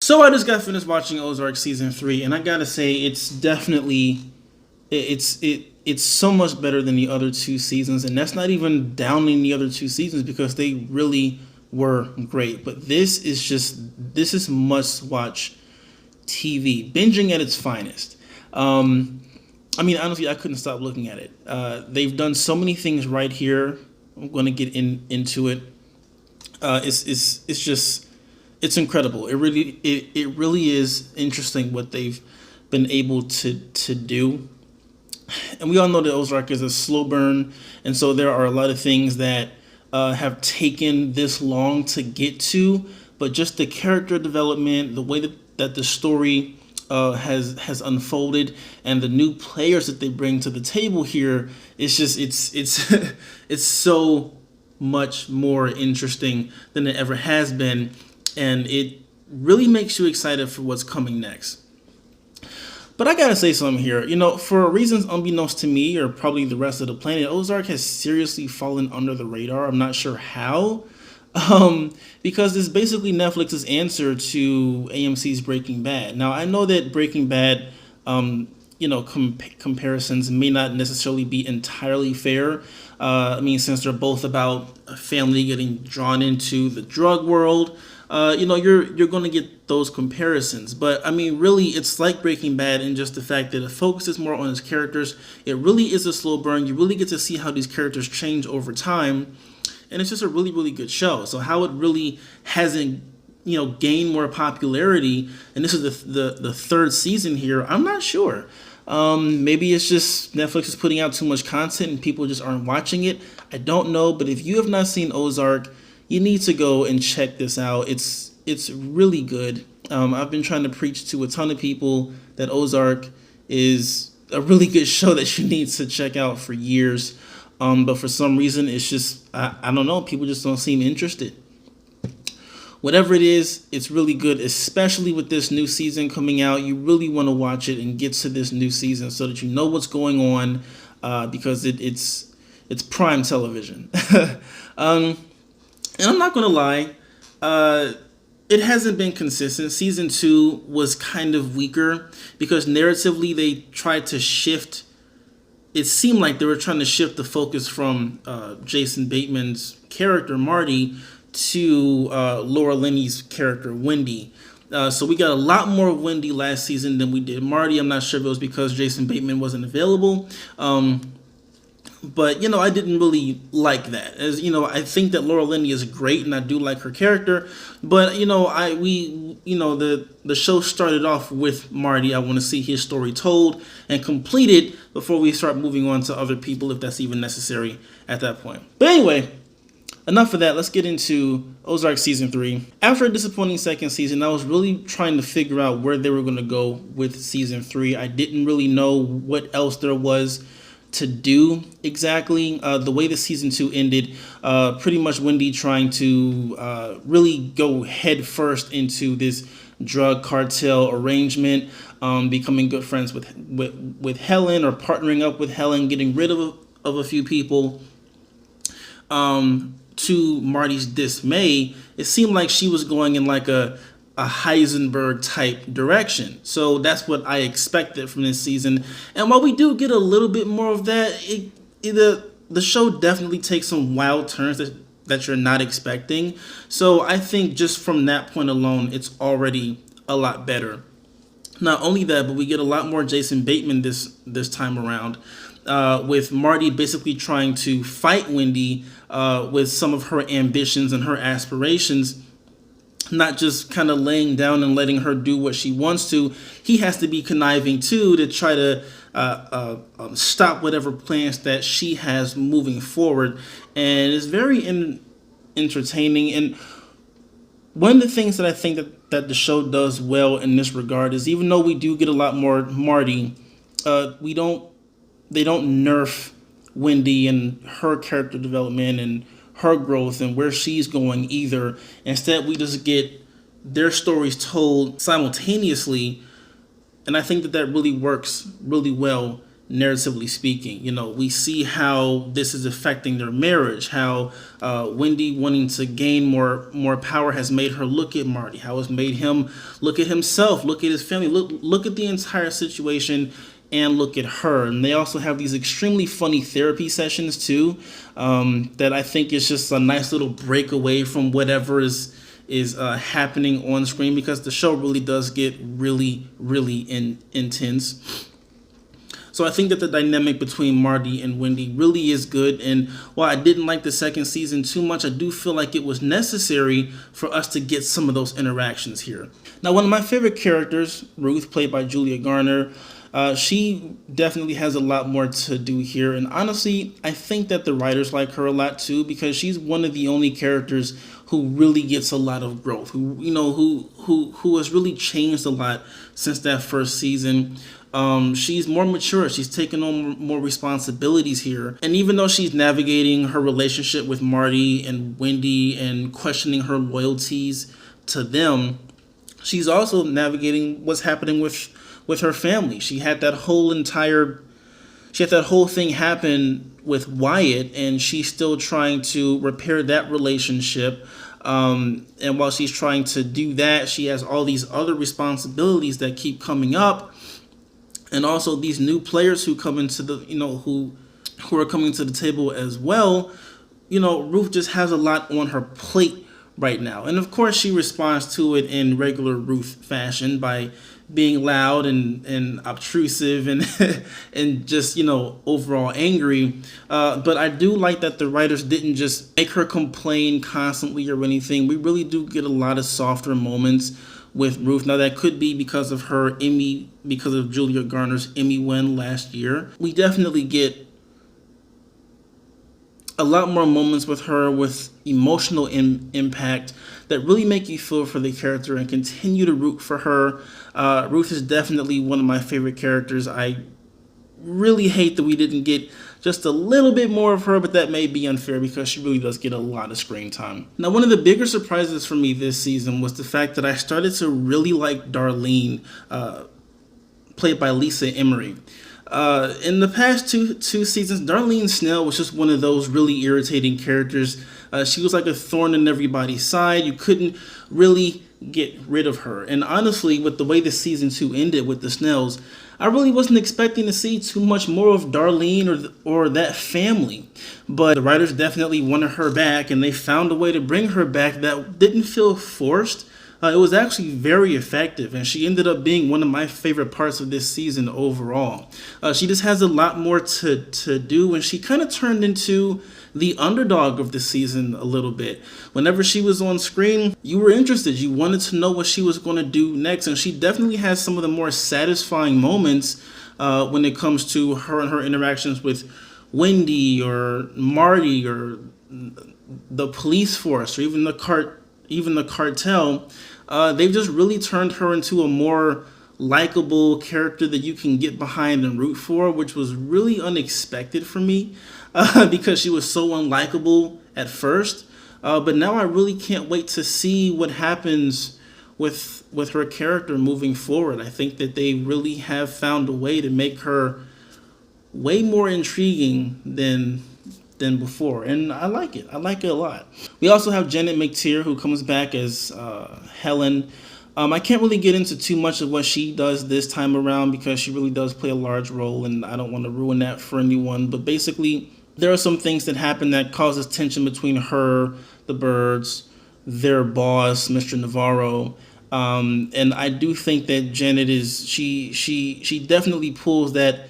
So I just got finished watching Ozark season 3, and I gotta say it's definitely it's so much better than the other two seasons, and that's not even downing the other two seasons because they really were great. But this is must watch TV, binging at its finest. I mean, honestly, I couldn't stop looking at it. They've done so many things right here. I'm going to get into it. It's just it's incredible. It really is interesting what they've been able to do. And we all know that Ozark is a slow burn, and so there are a lot of things that have taken this long to get to. But just the character development, the way that the story has unfolded, and the new players that they bring to the table here, it's it's so much more interesting than it ever has been, and it really makes you excited for what's coming next. But I gotta say something here. For reasons unbeknownst to me or probably the rest of the planet, Ozark has seriously fallen under the radar. I'm not sure how, because it's basically Netflix's answer to AMC's Breaking Bad. Now I know that Breaking Bad, comparisons may not necessarily be entirely fair. I mean, since they're both about a family getting drawn into the drug world, you're going to get those comparisons. But I mean, really, it's like Breaking Bad in just the fact that it focuses more on its characters. It really is a slow burn. You really get to see how these characters change over time, and it's just a really, really good show. So how it really hasn't gained more popularity, and this is the third season here, I'm not sure. Maybe it's just Netflix is putting out too much content and people just aren't watching it. I don't know, but if you have not seen Ozark, you need to go and check this out. It's really good. I've been trying to preach to a ton of people that Ozark is a really good show that you need to check out for years. But for some reason, it's just, I don't know, people just don't seem interested. Whatever it is, it's really good, especially with this new season coming out. You really want to watch it and get to this new season so that you know what's going on, because it's prime television. And I'm not going to lie, it hasn't been consistent. Season 2 was kind of weaker because narratively they tried to shift. It seemed like they were trying to shift the focus from Jason Bateman's character, Marty, to Laura Linney's character, Wendy. So we got a lot more of Wendy last season than we did Marty. I'm not sure if it was because Jason Bateman wasn't available. But I didn't really like that. As I think that Laura Linney is great, and I do like her character. But the show started off with Marty. I want to see his story told and completed before we start moving on to other people, if that's even necessary at that point. But anyway, enough of that. Let's get into Ozark season 3. After a disappointing second season, I was really trying to figure out where they were going to go with season 3. I didn't really know what else there was to do exactly. The way the season 2 ended, pretty much Wendy trying to really go head first into this drug cartel arrangement, becoming good friends with Helen, or partnering up with Helen, getting rid of a few people. To Marty's dismay, it seemed like she was going in like a Heisenberg type direction. So that's what I expected from this season. And while we do get a little bit more of that, the show definitely takes some wild turns that you're not expecting. So I think just from that point alone, it's already a lot better. Not only that, but we get a lot more Jason Bateman this time around, with Marty basically trying to fight Wendy with some of her ambitions and her aspirations, not just kind of laying down and letting her do what she wants to. He has to be conniving too to try to stop whatever plans that she has moving forward. And it's very entertaining. And one of the things that I think that the show does well in this regard is, even though we do get a lot more Marty, they don't nerf Wendy and her character development and her growth and where she's going either. Instead, we just get their stories told simultaneously, and I think that really works really well narratively speaking. We see how this is affecting their marriage, how Wendy wanting to gain more power has made her look at Marty, how it's made him look at himself, look at his family, look at the entire situation, and look at her. And they also have these extremely funny therapy sessions too, that I think is just a nice little break away from whatever is happening on screen, because the show really does get really intense. So I think that the dynamic between Marty and Wendy really is good. And while I didn't like the second season too much, I do feel like it was necessary for us to get some of those interactions here. Now, one of my favorite characters, Ruth, played by Julia Garner, she definitely has a lot more to do here. And honestly, I think that the writers like her a lot too, because she's one of the only characters who really gets a lot of growth, who has really changed a lot since that first season. She's more mature. She's taken on more responsibilities here. And even though she's navigating her relationship with Marty and Wendy and questioning her loyalties to them, she's also navigating what's happening with her family. She had that whole thing happen with Wyatt, and she's still trying to repair that relationship. And while she's trying to do that, she has all these other responsibilities that keep coming up. And also these new players who come into the, who are coming to the table as well. Ruth just has a lot on her plate right now. And of course she responds to it in regular Ruth fashion by being loud and obtrusive and and just, overall angry. But I do like that the writers didn't just make her complain constantly or anything. We really do get a lot of softer moments with Ruth. Now that could be because of Julia Garner's Emmy win last year. We definitely get a lot more moments with her with emotional impact that really make you feel for the character and continue to root for her. Ruth is definitely one of my favorite characters. I really hate that we didn't get just a little bit more of her, but that may be unfair because she really does get a lot of screen time. Now, one of the bigger surprises for me this season was the fact that I started to really like Darlene, played by Lisa Emery. In the past two seasons, Darlene Snell was just one of those really irritating characters. She was like a thorn in everybody's side. You couldn't really get rid of her. And honestly, with the way the season 2 ended with the Snells, I really wasn't expecting to see too much more of Darlene or that family. But the writers definitely wanted her back, and they found a way to bring her back that didn't feel forced. It was actually very effective, and she ended up being one of my favorite parts of this season overall. She just has a lot more to do, and she kind of turned into the underdog of the season a little bit. Whenever she was on screen, you were interested. You wanted to know what she was going to do next, and she definitely has some of the more satisfying moments when it comes to her and her interactions with Wendy or Marty or the police force or even the cartel. They've just really turned her into a more likable character that you can get behind and root for, which was really unexpected for me because she was so unlikable at first. But now I really can't wait to see what happens with her character moving forward. I think that they really have found a way to make her way more intriguing than before, and I like it. I like it a lot. We also have Janet McTeer, who comes back as Helen. I can't really get into too much of what she does this time around because she really does play a large role, and I don't want to ruin that for anyone. But basically, there are some things that happen that causes tension between her, the Birds, their boss, Mr. Navarro. And I do think that Janet she definitely pulls that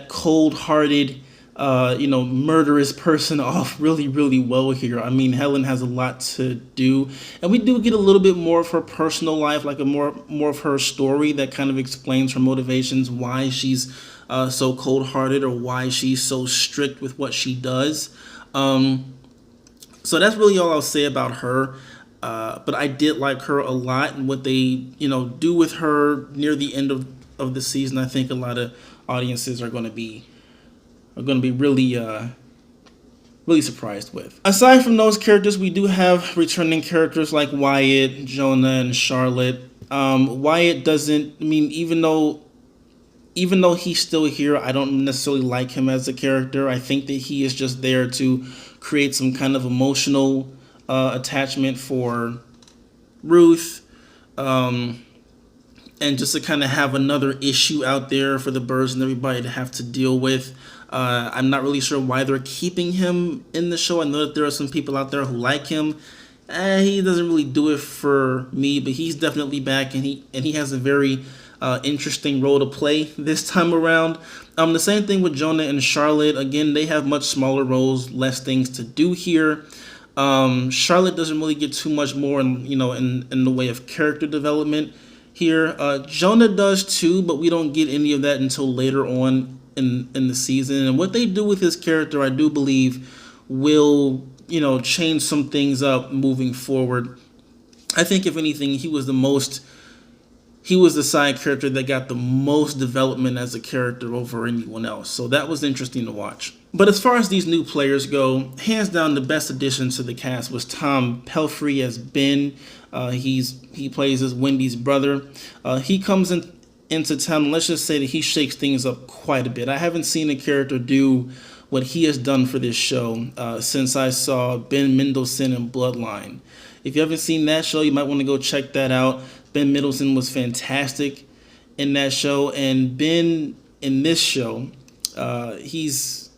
cold-hearted, murderous person off really, really well here. I mean, Helen has a lot to do, and we do get a little bit more of her personal life, like a more of her story that kind of explains her motivations, why she's so cold-hearted or why she's so strict with what she does. So that's really all I'll say about her. But I did like her a lot, and what they do with her near the end of the season, I think a lot of audiences are going to be really surprised with. Aside from those characters, we do have returning characters like Wyatt, Jonah, and Charlotte. Wyatt doesn't, even though even though he's still here, I don't necessarily like him as a character. I think that he is just there to create some kind of emotional attachment for Ruth, and just to kind of have another issue out there for the birds and everybody to have to deal with. I'm not really sure why they're keeping him in the show. I know that there are some people out there who like him. He doesn't really do it for me, but he's definitely back, and he has a very interesting role to play this time around. The same thing with Jonah and Charlotte. Again, they have much smaller roles, less things to do here. Charlotte doesn't really get too much more in the way of character development here. Jonah does too, but we don't get any of that until later on in the season. And what they do with his character, I do believe, will change some things up moving forward. I think if anything, he was the side character that got the most development as a character over anyone else. So that was interesting to watch. But as far as these new players go, hands down the best addition to the cast was Tom Pelphrey as Ben. He plays as Wendy's brother. He comes into town, and let's just say that he shakes things up quite a bit. I haven't seen a character do what he has done for this show since I saw Ben Mendelsohn in Bloodline. If you haven't seen that show, you might want to go check that out. Ben Mendelsohn was fantastic in that show, and Ben in this show, he's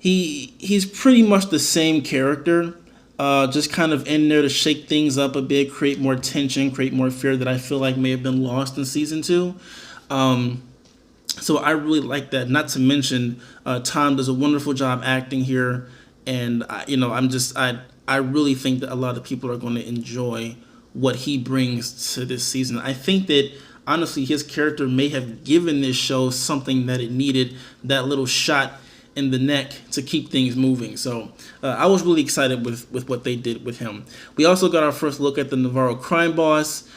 pretty much the same character, just kind of in there to shake things up a bit, create more tension, create more fear that I feel like may have been lost in season 2. So I really like that. Not to mention, Tom does a wonderful job acting here, and I really think that a lot of people are going to enjoy what he brings to this season. I think that honestly, his character may have given this show something that it needed, that little shot in the neck to keep things moving. So I was really excited with what they did with him. We also got our first look at the Navarro crime boss.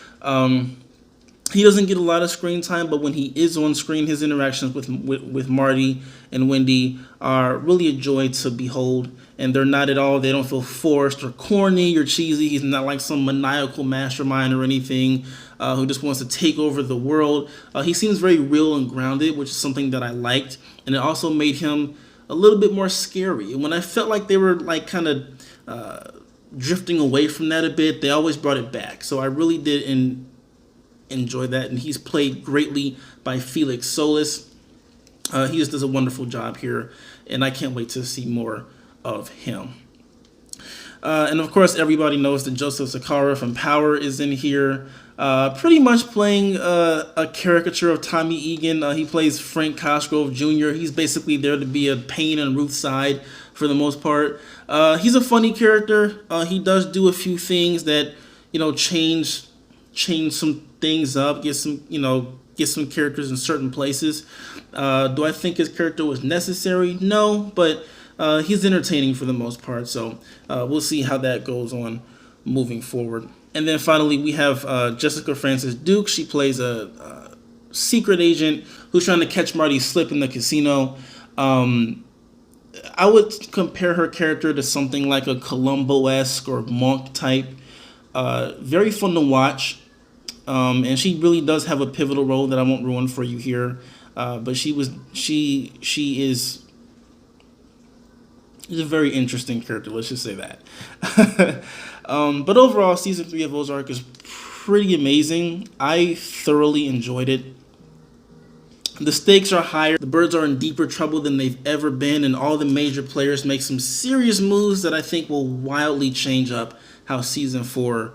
He doesn't get a lot of screen time, but when he is on screen, his interactions with Marty and Wendy are really a joy to behold. And they're not at all, they don't feel forced or corny or cheesy. He's not like some maniacal mastermind or anything who just wants to take over the world. He seems very real and grounded, which is something that I liked. And it also made him a little bit more scary. And when I felt like they were like kind of drifting away from that a bit, they always brought it back. So I really did enjoy that. And he's played greatly by Felix Solis. He just does a wonderful job here. And I can't wait to see more of him. And of course, everybody knows that Joseph Sakara from Power is in here, pretty much playing a caricature of Tommy Egan. He plays Frank Cosgrove Jr. He's basically there to be a pain on Ruth's side for the most part. He's a funny character. He does do a few things that change some things up, get some characters in certain places. Do I think his character was necessary? No, but he's entertaining for the most part, so we'll see how that goes on moving forward. And then finally, we have Jessica Francis Duke. She plays a secret agent who's trying to catch Marty slip in the casino. I would compare her character to something like a Columbo-esque or Monk type. Very fun to watch, and she really does have a pivotal role that I won't ruin for you here. But she is a very interesting character, let's just say that. But overall, season 3 of Ozark is pretty amazing. I thoroughly enjoyed it. The stakes are higher. The birds are in deeper trouble than they've ever been, and all the major players make some serious moves that I think will wildly change up how season 4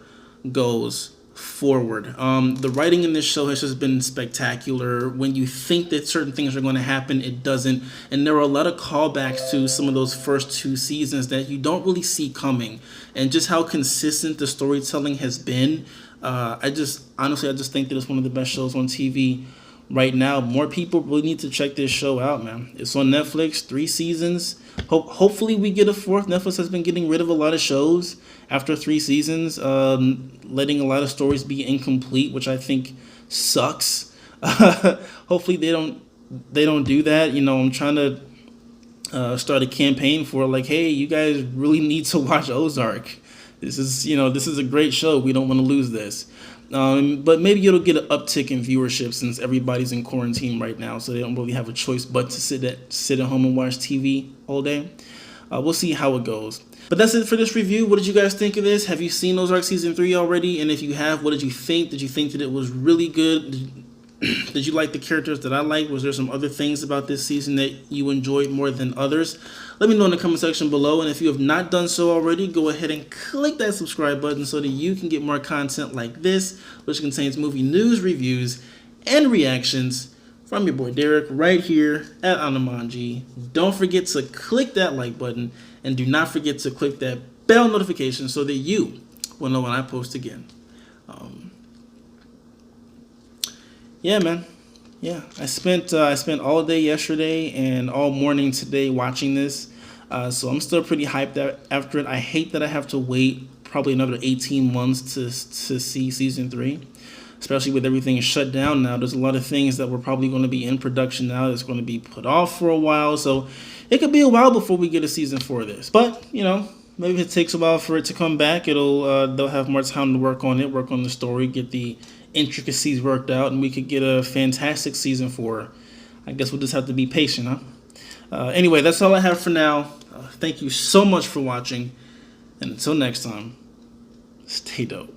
goes forward. The writing in this show has just been spectacular. When you think that certain things are going to happen, it doesn't. And there are a lot of callbacks to some of those first 2 seasons that you don't really see coming. And just how consistent the storytelling has been. I just think that it's one of the best shows on TV right now. More people really need to check this show out, man. It's on Netflix, 3 seasons. Hopefully we get a 4th. Netflix has been getting rid of a lot of shows after 3 seasons, letting a lot of stories be incomplete, which I think sucks. Hopefully they don't do that. I'm trying to start a campaign for like, hey, you guys really need to watch Ozark. This is a great show. We don't want to lose this. But maybe it'll get an uptick in viewership since everybody's in quarantine right now, so they don't really have a choice but to sit at home and watch TV all day. We'll see how it goes. But that's it for this review. What did you guys think of this? Have you seen Ozark Season 3 already? And if you have, what did you think? Did you think that it was really good? Did you like the characters that I liked? Was there some other things about this season that you enjoyed more than others? Let me know in the comment section below. And if you have not done so already, go ahead and click that subscribe button so that you can get more content like this, which contains movie news, reviews, and reactions from your boy Derek right here at Anamanji. Don't forget to click that like button, and do not forget to click that bell notification so that you will know when I post again. Yeah, man. Yeah, I spent all day yesterday and all morning today watching this, so I'm still pretty hyped after it. I hate that I have to wait probably another 18 months to see season 3, especially with everything shut down now. There's a lot of things that were probably going to be in production now that's going to be put off for a while, so it could be a while before we get a season 4 of this. But you know, maybe if it takes a while for it to come back, they'll have more time to work on it, work on the story, get the intricacies worked out, and we could get a fantastic season 4. I guess we'll just have to be patient, huh? Anyway, that's all I have for now. Thank you so much for watching, and until next time, stay dope.